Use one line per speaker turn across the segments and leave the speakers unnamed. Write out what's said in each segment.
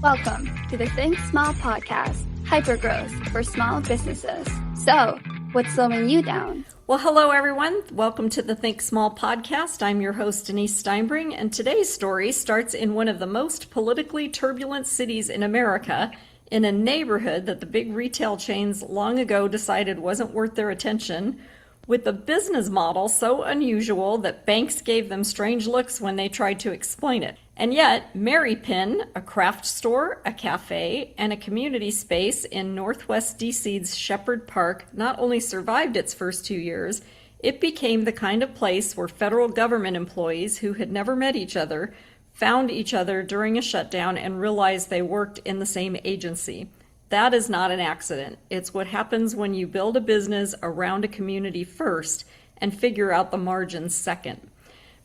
Welcome to the Think Small podcast, hypergrowth for small businesses. So, what's slowing you down?
Well, hello everyone. Welcome to the Think Small podcast. I'm your host, Denise Steinbring, and today's story starts in one of the most politically turbulent cities in America, in a neighborhood that the big retail chains long ago decided wasn't worth their attention, with a business model so unusual that banks gave them strange looks when they tried to explain it. And yet, Mary Pin, a craft store, a cafe, and a community space in Northwest D.C.'s Shepherd Park not only survived its first 2 years, it became the kind of place where federal government employees who had never met each other found each other during a shutdown and realized they worked in the same agency. That is not an accident. It's what happens when you build a business around a community first and figure out the margins second.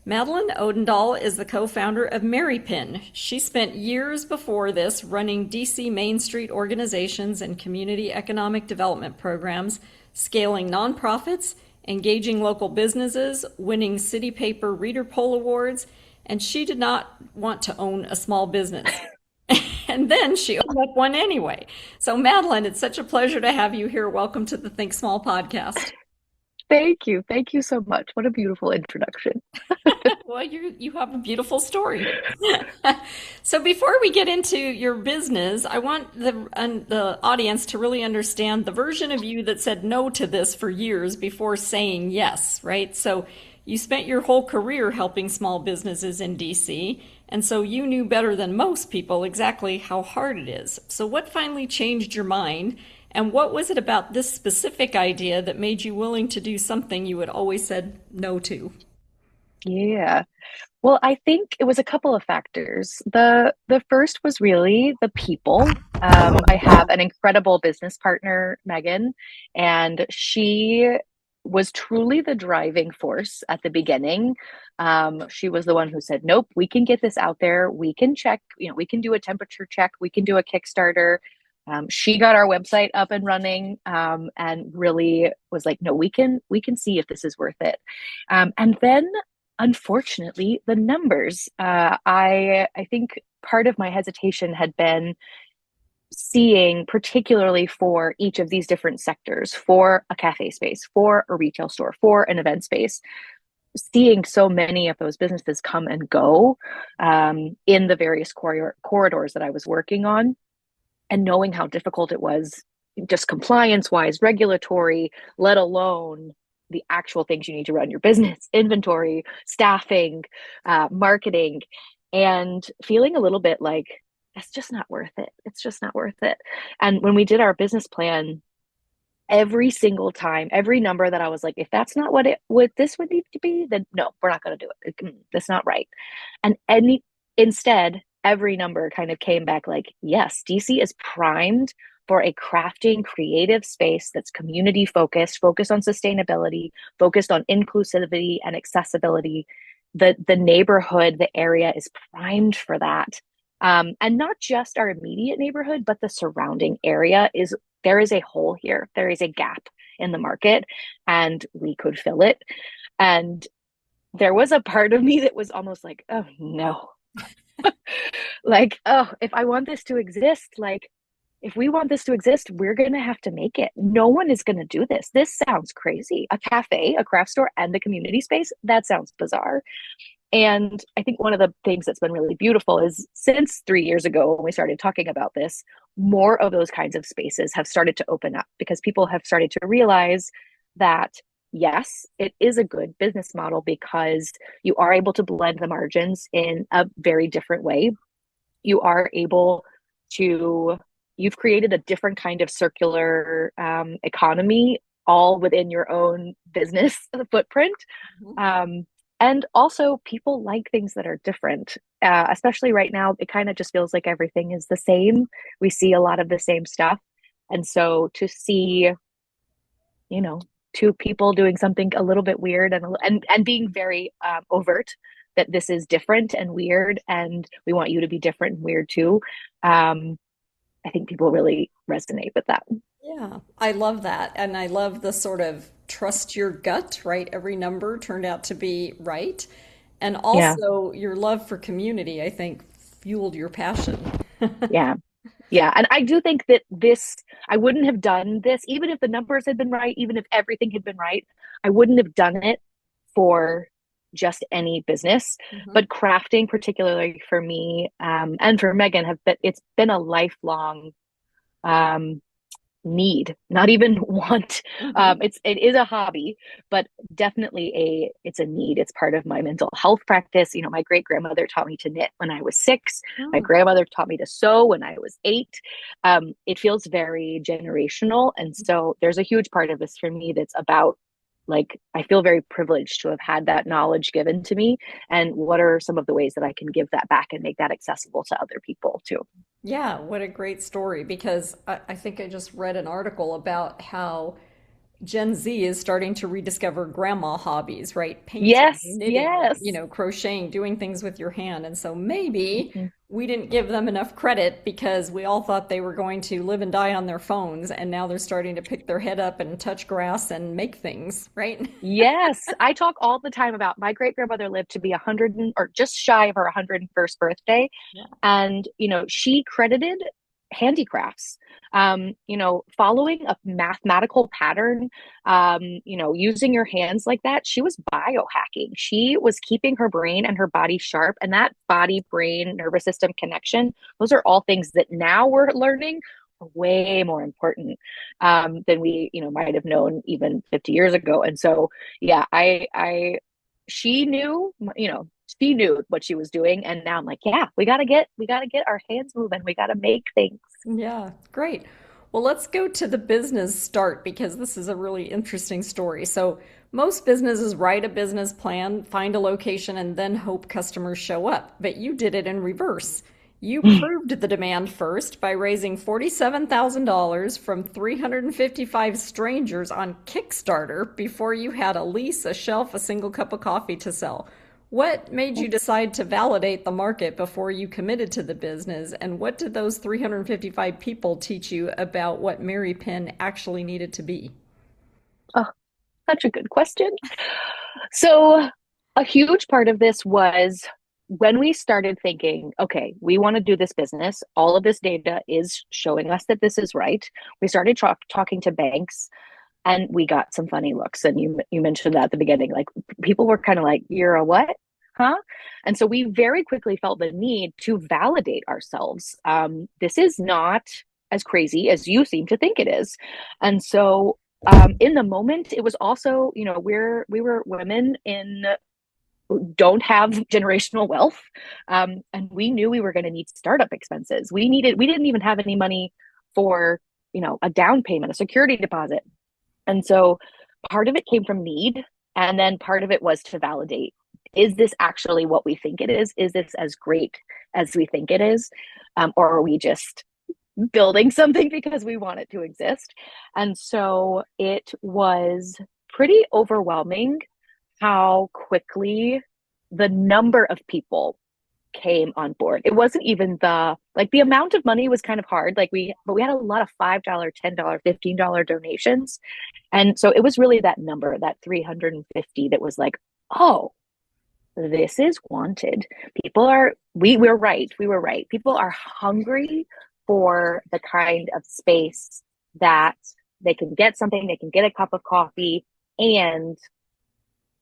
Madeleine Odendahl is the co-founder of Mary Pin. She spent years before this running DC Main Street organizations and community economic development programs, scaling nonprofits, engaging local businesses, winning city paper reader poll awards, and she did not want to own a small business. And then she opened up one anyway. So Madeline, it's such a pleasure to have you here. Welcome to the Think Small podcast.
Thank you. Thank you so much. What a beautiful introduction.
Well, you have a beautiful story. So before we get into your business, I want the audience to really understand the version of you that said no to this for years before saying yes, right? So you spent your whole career helping small businesses in DC, and so you knew better than most people exactly how hard it is. So what finally changed your mind, and what was it about this specific idea that made you willing to do something you had always said no to?
Yeah. Well, I think it was a couple of factors. The first was really the people. I have an incredible business partner, Megan, and she was truly the driving force at the beginning. She was the one who said, nope, we can get this out there. We can check, we can do a temperature check. We can do a Kickstarter. She got our website up and running, and really was like, no, we can see if this is worth it. And then unfortunately, the numbers, I think part of my hesitation had been seeing, particularly for each of these different sectors, for a cafe space, for a retail store, for an event space, seeing so many of those businesses come and go in the various corridors that I was working on, and knowing how difficult it was, just compliance-wise, regulatory, let alone the actual things you need to run your business, inventory, staffing, marketing, and feeling a little bit like, it's just not worth it. It's just not worth it. And when we did our business plan, every single time, every number that I was like, if that's not what this would need to be, then no, we're not going to do it. That's not right. And instead, every number kind of came back like, yes, DC is primed for a crafting, creative space that's community focused on sustainability, focused on inclusivity and accessibility. The neighborhood, the area is primed for that. And not just our immediate neighborhood, but the surrounding area there is a hole here. There is a gap in the market, and we could fill it. And there was a part of me that was almost like, oh no, like, oh, if I want this to exist, like, if we want this to exist, we're going to have to make it. No one is going to do this. This sounds crazy. A cafe, a craft store, and a community space, that sounds bizarre. And I think one of the things that's been really beautiful is since 3 years ago, when we started talking about this, more of those kinds of spaces have started to open up because people have started to realize that, yes, it is a good business model because you are able to blend the margins in a very different way. You are able to, you've created a different kind of circular economy all within your own business footprint. Mm-hmm. And also people like things that are different, especially right now. It kind of just feels like everything is the same. We see a lot of the same stuff. And so to see, two people doing something a little bit weird and being very overt that this is different and weird, and we want you to be different and weird too. I think people really resonate with that.
Yeah, I love that. And I love the sort of trust your gut, right? Every number turned out to be right. And also your love for community, I think, fueled your passion.
Yeah. Yeah. And I do think that I wouldn't have done this, even if the numbers had been right, even if everything had been right, I wouldn't have done it for just any business.
Mhm.
But crafting, particularly for me, and for Megan, it's been a lifelong um, need, not even want.
Mhm.
It is a hobby, but definitely it's a need. It's part of my mental health practice. My great grandmother taught me to knit when I was 6. My
Mm.
grandmother taught me to sew when I was 8. It feels very generational, and so there's a huge part of this for me that's about, like, I feel very privileged to have had that knowledge given to me, and what are some of the ways that I can give that back and make that accessible to other people too.
Yeah, what a great story because I think I just read an article about how Gen Z is starting to rediscover grandma hobbies, right? Painting,
Yes,
knitting,
yes.
crocheting, doing things with your hand. And so maybe
Mhm.
we didn't give them enough credit because we all thought they were going to live and die on their phones, and now they're starting to pick their head up and touch grass and make things, right?
Yes, I talk all the time about my great grandmother lived to be 100 or just shy of her 101st birthday.
Yeah.
And, she credited handicrafts, following a mathematical pattern, using your hands like that. She was biohacking. She was keeping her brain and her body sharp. And that body, brain, nervous system connection, those are all things that now we're learning are way more important than we, might have known even 50 years ago. And so, yeah, she knew, she knew what she was doing. And now I'm like, yeah, we got to get our hands moving. We got to make things.
Yeah, great. Well, let's go to the business start because this is a really interesting story. So, most businesses write a business plan, find a location, and then hope customers show up. But you did it in reverse. You proved the demand first by raising $47,000 from 355 strangers on Kickstarter before you had a lease, a shelf, a single cup of coffee to sell. What made you decide to validate the market before you committed to the business? And what did those 355 people teach you about what Mary Penn actually needed to be?
Oh, such a good question. So, a huge part of this was when we started thinking, okay, we want to do this business. All of this data is showing us that this is right. We started talking to banks, and we got some funny looks. And you mentioned that at the beginning, like people were kind of like, "You're a what? Huh?" And so we very quickly felt the need to validate ourselves. This is not as crazy as you seem to think it is. And so, in the moment, it was also, we were women in don't have generational wealth, and we knew we were going to need startup expenses. We didn't even have any money for, a down payment, a security deposit. And so part of it came from need. And then part of it was to validate, is this actually what we think it is? Is this as great as we think it is? Or are we just building something because we want it to exist? And so it was pretty overwhelming how quickly the number of people came on board. It wasn't even the amount of money was kind of hard. But we had a lot of $5, $10, $15 donations. And so it was really that number, that 350, that was like, oh, this is wanted. We're right. We were right. People are hungry for the kind of space that they can get something, they can get a cup of coffee and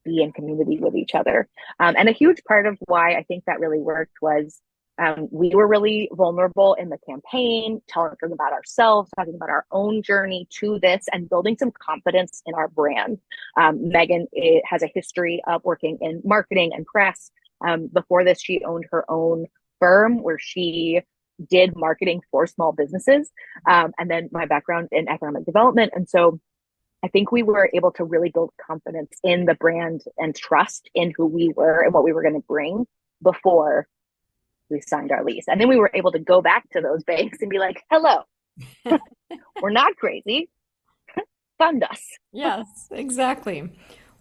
be in community with each other. And a huge part of why I think that really worked was we were really vulnerable in the campaign, talking about ourselves, talking about our own journey to this, and building some confidence in our brand. Megan has a history of working in marketing and press. Before this, she owned her own firm where she did marketing for small businesses. And then my background in economic development. And so I think we were able to really build confidence in the brand and trust in who we were and what we were going to bring before we signed our lease. And then we were able to go back to those banks and be like, hello, we're not crazy. Fund us.
Yes, exactly.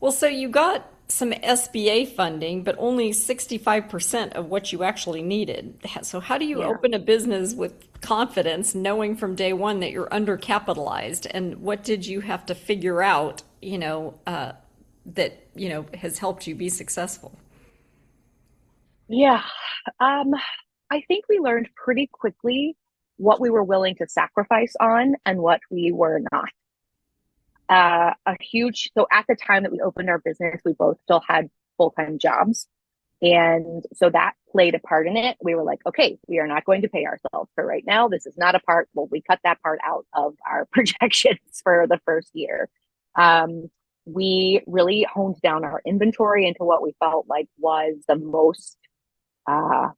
Well, so you got some SBA funding, but only 65% of what you actually needed. So, how do you
Yeah.
open a business with confidence, knowing from day one that you're undercapitalized? And what did you have to figure out, that, has helped you be successful?
Yeah. Um, I think we learned pretty quickly what we were willing to sacrifice on and what we were not. So at the time that we opened our business, we both still had full-time jobs. And so that played a part in it. We were like, okay, we are not going to pay ourselves for right now. This is not a part. Well, we cut that part out of our projections for the first year. We really honed down our inventory into what we felt like was the most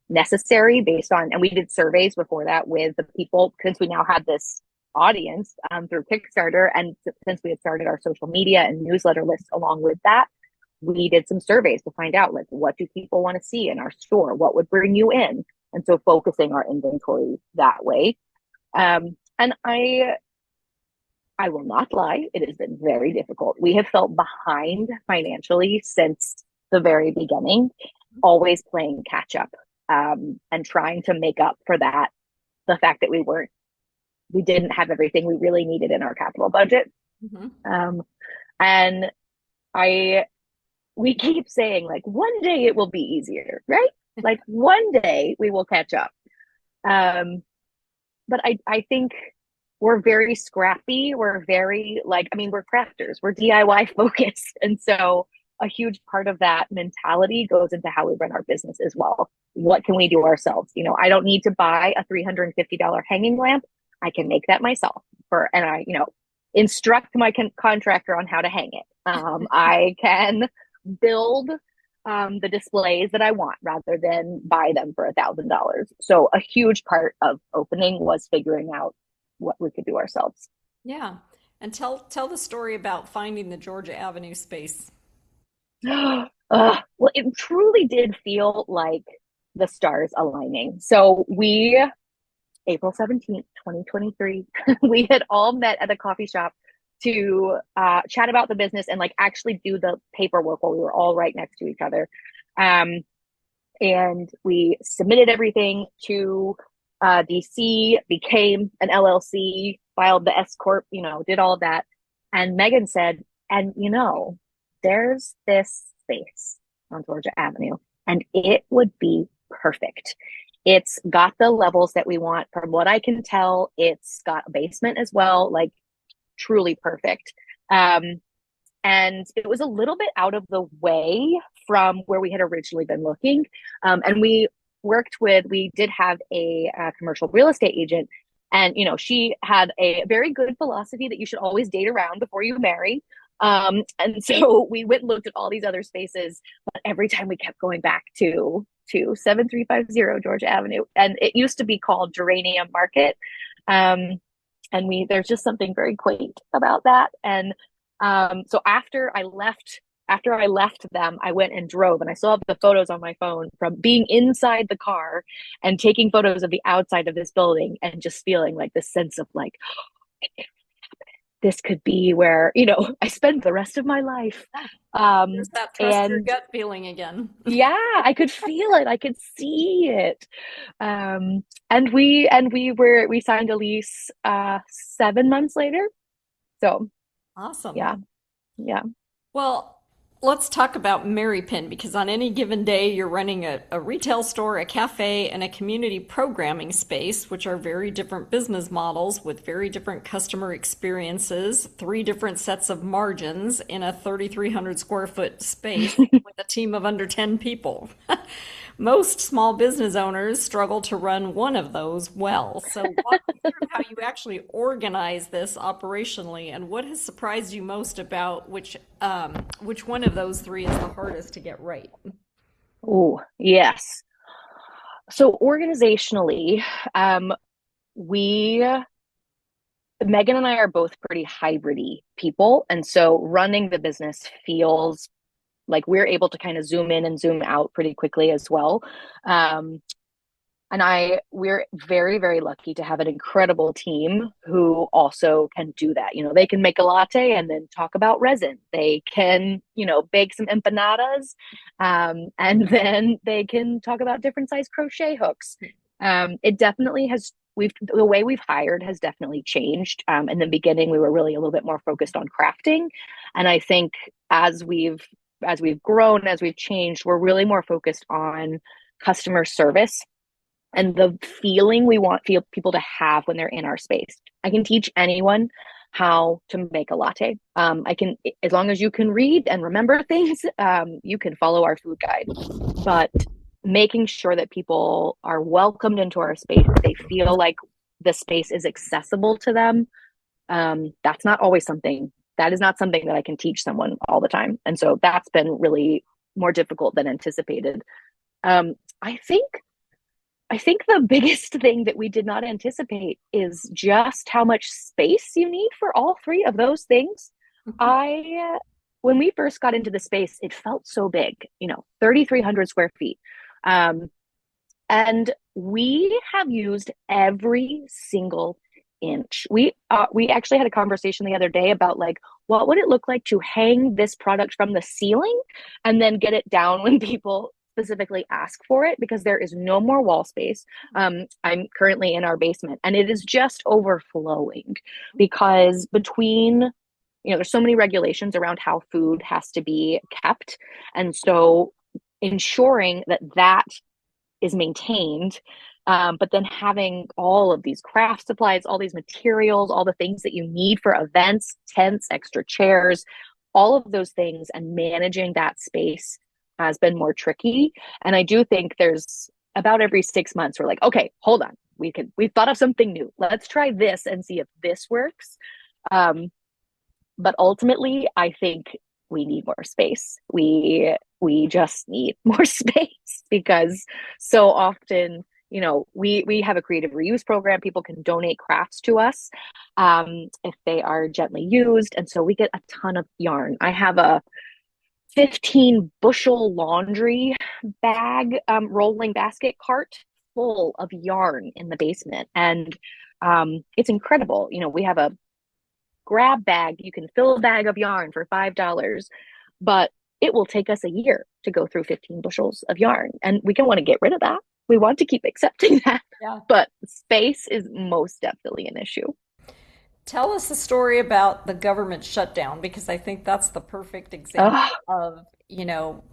necessary based on, and we did surveys before that with the people, since we now had this audience through Kickstarter. And since we had started our social media and newsletter list along with that, we did some surveys to find out, like, what do people want to see in our store? What would bring you in? And so focusing our inventory that way. And I will not lie, it has been very difficult. We have felt behind financially since the very beginning, always playing catch up, and trying to make up for that, the fact that we didn't have everything we really needed in our capital budget. Mm-hmm. And we keep saying, like, one day it will be easier, right? Like, one day we will catch up. But I think we're very scrappy. We're very, like, I mean, we're crafters, we're DIY focused. And so a huge part of that mentality goes into how we run our business as well. What can we do ourselves? You know, I don't need to buy a $350 hanging lamp. I can make that myself and I, instruct my contractor on how to hang it. I can build the displays that I want rather than buy them for $1,000. So a huge part of opening was figuring out what we could do ourselves.
Yeah. And tell the story about finding the Georgia Avenue space.
Well, it truly did feel like the stars aligning. So April 17th, 2023, we had all met at a coffee shop to chat about the business and, like, actually do the paperwork while we were all right next to each other. And we submitted everything to DC, became an LLC, filed the S Corp, did all of that. And Megan said, and there's this space on Georgia Avenue, and it would be perfect. It's got the levels that we want. From what I can tell, it's got a basement as well, like, truly perfect. And it was a little bit out of the way from where we had originally been looking. And we did have a commercial real estate agent. And, she had a very good philosophy that you should always date around before you marry. And so we went and looked at all these other spaces, but every time we kept going back to 7350 Georgia Avenue. And it used to be called Geranium Market. And there's just something very quaint about that. And so after I left them, I went and drove, and I still have the photos on my phone from being inside the car and taking photos of the outside of this building and just feeling like this sense of, like, this could be where, I spend the rest of my life.
There's that trust your gut feeling again.
Yeah, I could feel it. I could see it. And we signed a lease 7 months later. So
awesome.
Yeah.
Well, let's talk about Marypin, because on any given day, you're running a retail store, a cafe, and a community programming space, which are very different business models with very different customer experiences, 3 different sets of margins in a 3,300 square foot space with a team of under 10 people. Most small business owners struggle to run one of those well. So walk me through how you actually organize this operationally, and what has surprised you most about which one of those 3 is the hardest to get right?
Oh, yes. So organizationally, Megan and I are both pretty hybrid-y people. And so running the business feels like we're able to kind of zoom in and zoom out pretty quickly as well. We're very, very lucky to have an incredible team who also can do that. They can make a latte and then talk about resin. They can, bake some empanadas, and then they can talk about different size crochet hooks. It definitely the way we've hired has definitely changed. In the beginning, we were really a little bit more focused on crafting. And I think as we've grown, as we've changed, we're really more focused on customer service. and the feeling we want people to have when they're in our space. I can teach anyone how to make a latte. I can, as long as you can read and remember things, you can follow our food guide. But making sure that people are welcomed into our space, they feel like the space is accessible to them. That's not always something, that is not something that I can teach someone all the time. And so that's been really more difficult than anticipated. Um, I think I think the biggest thing that we did not anticipate is just how much space you need for all three of those things. I When we first got into the space, it felt so big, 3,300 square feet. Um, and we have used every single inch. We actually had a conversation the other day about like what would it look like to hang this product from the ceiling and then get it down when people specifically ask for it, because there is no more wall space. I'm currently in our basement and it is just overflowing because there's so many regulations around how food has to be kept. And so ensuring that that is maintained, but then having all of these craft supplies, all these materials, all the things that you need for events, tents, extra chairs, all of those things, and managing that space has been more tricky. And I do think there's about every 6 months we're like, okay, hold on, we've thought of something new. Let's try this and see if this works. But ultimately, I think we need more space. We just need more space because so often, we have a creative reuse program. People can donate crafts to us if they are gently used. And so we get a ton of yarn. I have a 15 bushel laundry bag, rolling basket cart full of yarn in the basement. And it's incredible. We have a grab bag. You can fill a bag of yarn for $5, but it will take us a year to go through 15 bushels of yarn. And we don't want to get rid of that. We want to keep accepting that.
Yeah.
But space is most definitely an issue.
Tell us a story about the government shutdown, because I think that's the perfect example of,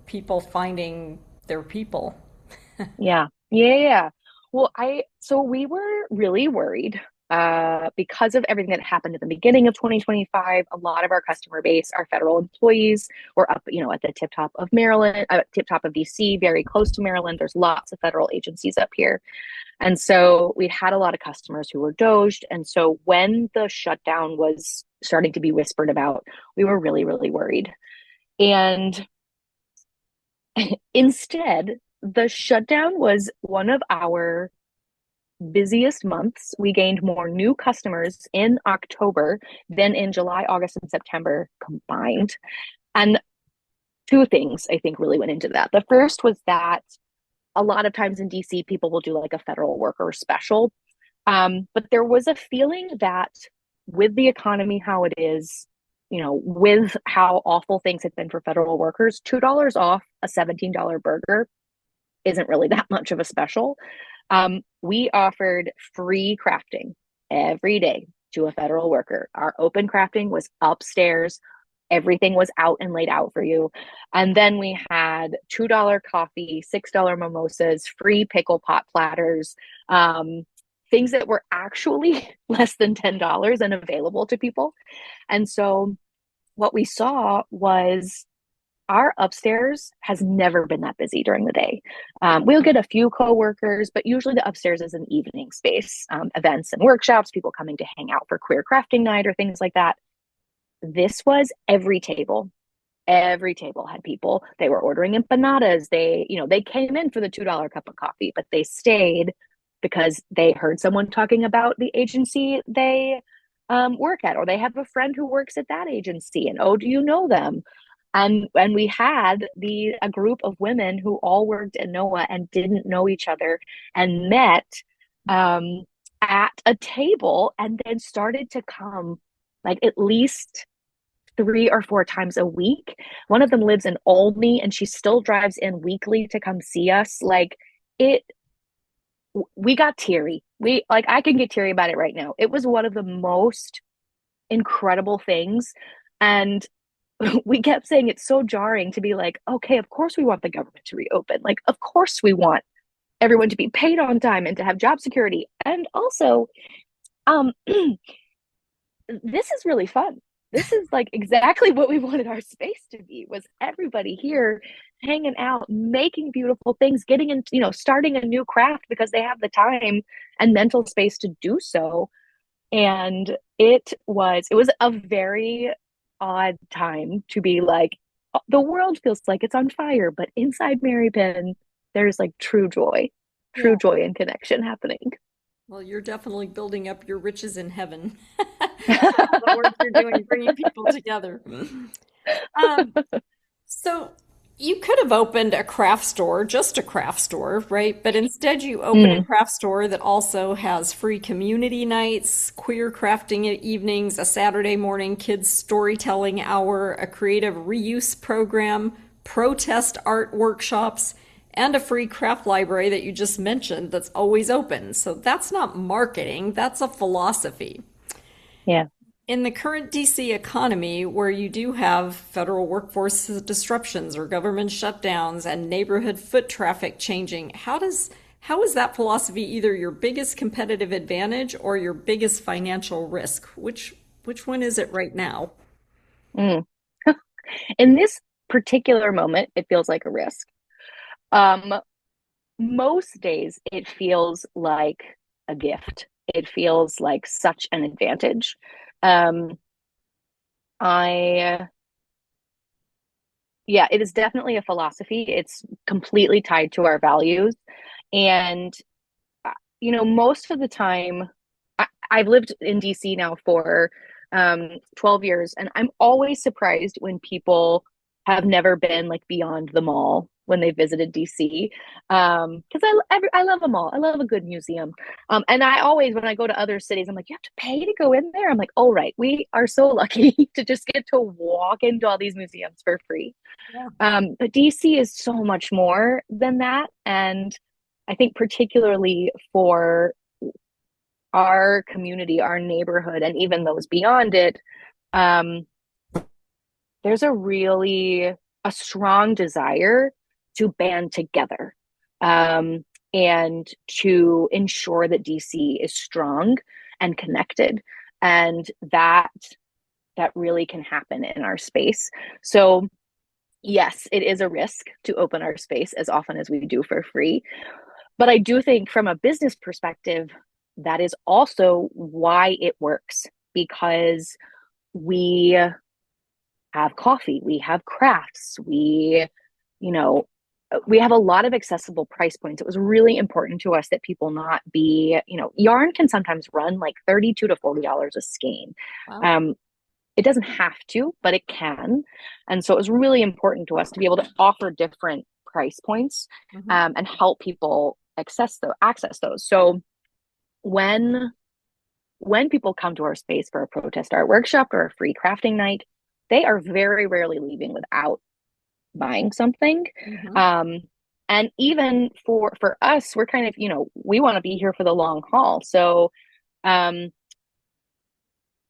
people finding their people.
Yeah. Well, so we were really worried because of everything that happened at the beginning of 2025. A lot of our customer base are federal employees. We're up, at the tip top of Maryland, tip top of DC, very close to Maryland. There's lots of federal agencies up here. And so we had a lot of customers who were doged. And so when the shutdown was starting to be whispered about, we were really, really worried. And instead, the shutdown was one of our busiest months. We gained more new customers in October than in July, August, and September combined. And two things I think really went into that. The first was that a lot of times in DC, people will do like a federal worker special. But there was a feeling that with the economy how it is, with how awful things have been for federal workers, $2 off a $17 burger isn't really that much of a special. We offered free crafting every day to a federal worker. Our open crafting was upstairs. Everything was out and laid out for you. And then we had $2 coffee, $6 mimosas, free pickle pot platters, things that were actually less than $10 and available to people. And so what we saw was our upstairs has never been that busy during the day. We'll get a few coworkers, but usually the upstairs is an evening space, events and workshops, people coming to hang out for queer crafting night or things like that. This was every table. Every table had people. They were ordering empanadas. They came in for the $2 cup of coffee, but they stayed because they heard someone talking about the agency they work at, or they have a friend who works at that agency, and oh, do you know them? And we had a group of women who all worked at NOAA and didn't know each other and met at a table and then started to come like at least 3 or 4 times a week. One of them lives in Olney and she still drives in weekly to come see us. We got teary. I can get teary about it right now. It was one of the most incredible things. And we kept saying it's so jarring to be like, okay, of course we want the government to reopen. Like, of course we want everyone to be paid on time and to have job security. And also, um, this is really fun. This is like exactly what we wanted our space to be, was everybody here hanging out, making beautiful things, getting in, starting a new craft because they have the time and mental space to do so. And it was a very odd time to be like, the world feels like it's on fire, but inside Mary Penn, there's like true
Yeah.
joy and connection happening.
Well, you're definitely building up your riches in heaven. The work you're doing, bringing people together. Um, so you could have opened a craft store, just a craft store, right? But instead you open a
Mm,
craft store that also has free community nights, queer crafting evenings, a Saturday morning kids storytelling hour, a creative reuse program, protest art workshops, and a free craft library that you just mentioned that's always open. So that's not marketing, that's a philosophy.
yeah.
In the current DC economy, where you do have federal workforce disruptions or government shutdowns and neighborhood foot traffic changing, how is that philosophy either your biggest competitive advantage or your biggest financial risk? Which one is it right now?
Mm. In this particular moment, it feels like a risk. Um, Most days it feels like a gift. It feels like such an advantage. Um, I, yeah, it is definitely a philosophy. It's completely tied to our values. And, most of the time, I've lived in DC now for 12 years, and I'm always surprised when people have never been like beyond the mall when they visited DC. Because I love a mall. I love a good museum. And I always, when I go to other cities, I'm like, you have to pay to go in there. I'm like, oh, right. We are so lucky to just get to walk into all these museums for free.
Yeah.
But DC is so much more than that. And I think particularly for our community, our neighborhood, and even those beyond it, um, there's a strong desire to band together, um, and to ensure that DC is strong and connected, and that really can happen in our space. So yes, it is a risk to open our space as often as we do for free. But I do think from a business perspective, that is also why it works, because we have coffee, we have crafts, you know, we have a lot of accessible price points. It was really important to us that people not be, yarn can sometimes run like $32 to $40 a skein.
Wow.
Um, it doesn't have to, but it can. And so it was really important to us to be able to offer different price points,
Mhm.
and help people access those. So when people come to our space for a protest art workshop or a free crafting night, they are very rarely leaving without buying something.
Mhm.
Um, and even for us, we're kind of, we want to be here for the long haul. So um,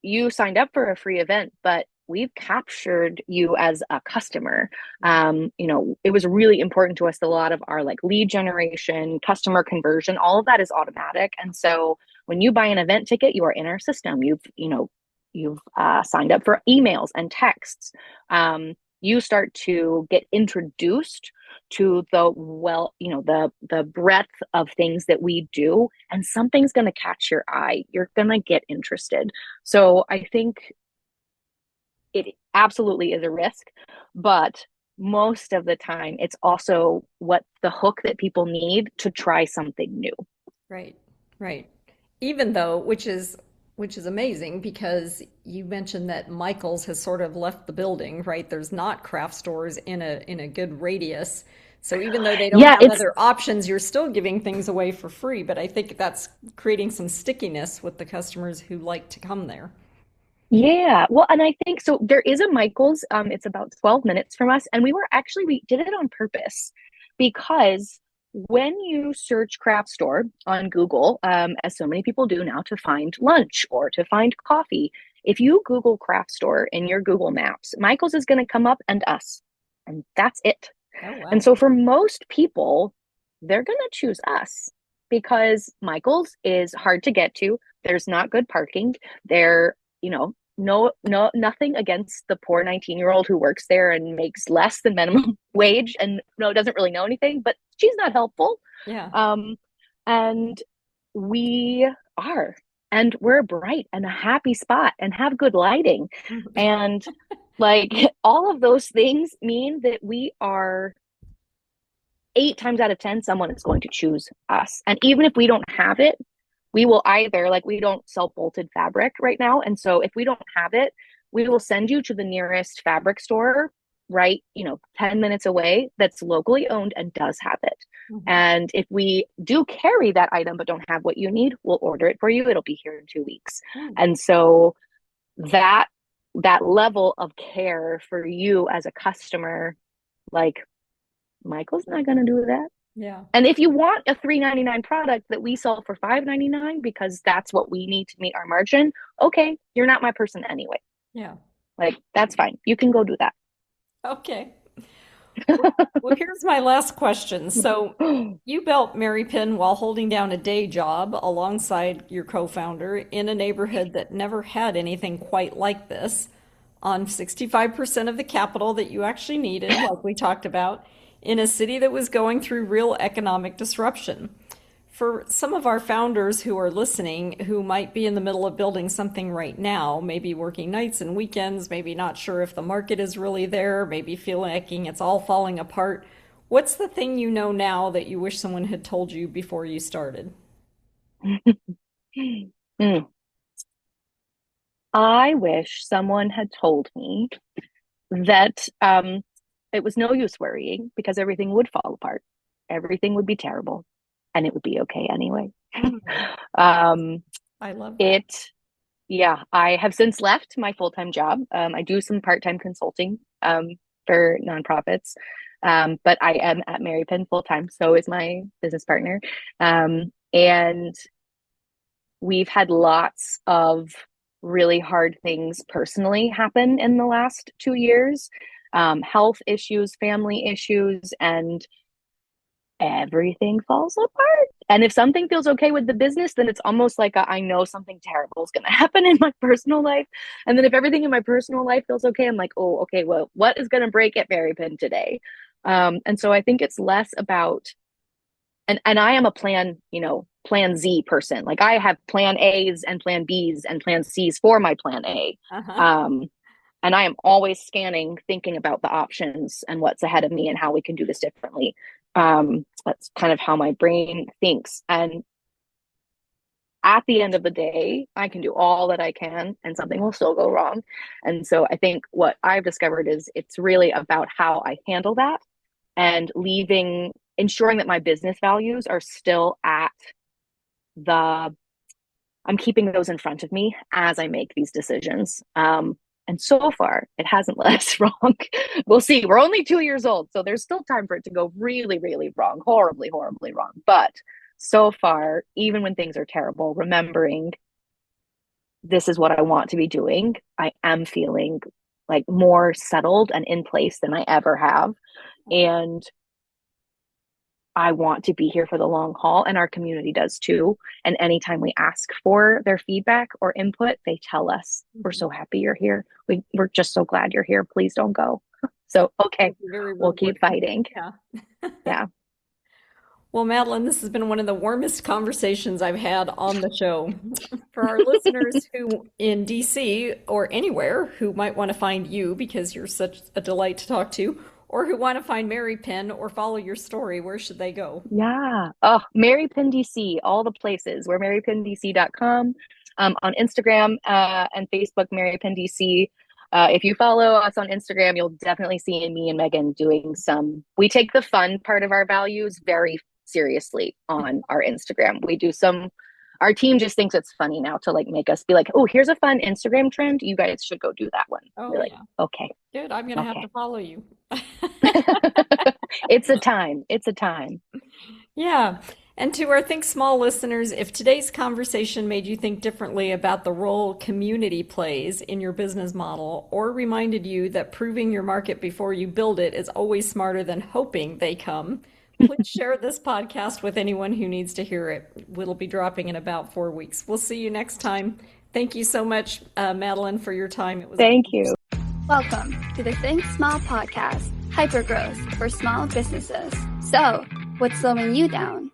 you signed up for a free event, but we've captured you as a customer. It was really important to us that a lot of our like lead generation, customer conversion, all of that is automatic. And so when you buy an event ticket, you are in our system. You've signed up for emails and texts. You start to get introduced to the breadth of things that we do, and something's going to catch your eye. You're going to get interested. So I think it absolutely is a risk, but most of the time it's also what the hook that people need to try something new.
Right, right. Even though, which is amazing because you mentioned that Michael's has sort of left the building, right? There's not craft stores in a good radius. So even though they don't
Yeah,
have
it's
other options, you're still giving things away for free. But I think that's creating some stickiness with the customers who like to come there.
Yeah, well, and I think so. There is a Michael's. It's about 12 minutes from us, and we did it on purpose because when you search craft store on Google, as so many people do now to find lunch or to find coffee, if you Google craft store in your Google Maps, Michael's is going to come up and us, and that's it.
Oh,
And
wow.
so for most people, they're going to choose us because Michael's is hard to get to. There's not good parking. There, nothing against the poor 19-year-old who works there and makes less than minimum wage and doesn't really know anything, but she's not helpful.
Yeah.
And we are, and we're bright and a happy spot and have good lighting. And like all of those things mean that we are 8 times out of 10, someone is going to choose us. And even if we don't have it, we will either, like, we don't sell bolted fabric right now. And so if we don't have it, we will send you to the nearest fabric store, right, 10 minutes away, that's locally owned and does have it. And if we do carry that item but don't have what you need, we'll order it for you. It'll be here in 2 weeks. And so that level of care for you as a customer, like, Michael's not going to do that.
Yeah.
And if you want a $3.99 product that we sell for $5.99 because that's what we need to meet our margin, okay, you're not my person anyway.
Yeah.
Like, that's fine. You can go do that.
Okay. Well, here's my last question. So you built Mary Penn while holding down a day job alongside your co-founder in a neighborhood that never had anything quite like this, on 65% of the capital that you actually needed, like we talked about, in a city that was going through real economic disruption. For some of our founders who are listening, who might be in the middle of building something right now, maybe working nights and weekends, maybe not sure if the market is really there, maybe feeling it's all falling apart, what's the thing you know now that you wish someone had told you before you started?
I wish someone had told me that it was no use worrying because everything would fall apart. Everything would be terrible and it would be okay anyway.
I love that.
Yeah, I have since left my full-time job. I do some part-time consulting for nonprofits, but I am at Mary Penn full-time. So is my business partner. And we've had lots of really hard things personally happen in the last 2 years. Health issues, family issues, and everything falls apart. And if something feels okay with the business, then it's almost like I know something terrible is going to happen in my personal life. And then if everything in my personal life feels okay, I'm like, oh, okay, well, what is going to break at Mary Penn today? And so I think it's less about, and I am a plan Z person. Like, I have plan A's and plan B's and plan C's for my plan A. And I am always scanning, thinking about the options and what's ahead of me and how we can do this differently. That's kind of how my brain thinks. And at the end of the day, I can do all that I can and something will still go wrong. And so I think what I've discovered is it's really about how I handle that and ensuring that my business values are still I'm keeping those in front of me as I make these decisions. And so far, it hasn't led us wrong. We'll see. We're only 2 years old, so there's still time for it to go really, really wrong, horribly, horribly wrong. But so far, even when things are terrible, remembering this is what I want to be doing, I am feeling like more settled and in place than I ever have. And I want to be here for the long haul, and our community does too. And anytime we ask for their feedback or input, they tell us, we're so happy you're here. We're just so glad you're here. Please don't go. So, okay, we'll keep fighting.
Yeah.
Yeah.
Well, Madeline, this has been one of the warmest conversations I've had on the show. For our listeners who in DC or anywhere who might want to find you because you're such a delight to talk to, or who want to find Mary Penn or follow your story, where should they go?
Yeah. Oh, Mary Penn DC, all the places. We're marypenndc.com, on Instagram and Facebook, Mary Penn DC. If you follow us on Instagram, you'll definitely see me and Megan doing we take the fun part of our values very seriously on our Instagram. Our team just thinks it's funny now to make us be like, oh, here's a fun Instagram trend. You guys should go do that one.
Oh,
we're like, okay.
Good. I'm going to have to follow you.
It's a time. It's a time.
Yeah. And to our Think Small listeners, if today's conversation made you think differently about the role community plays in your business model, or reminded you that proving your market before you build it is always smarter than hoping they come, please share this podcast with anyone who needs to hear it. It'll be dropping in about 4 weeks. We'll see you next time. Thank you so much, Madeline, for your time.
Thank you.
Welcome to the Think Small podcast, hypergrowth for small businesses. So, what's slowing you down?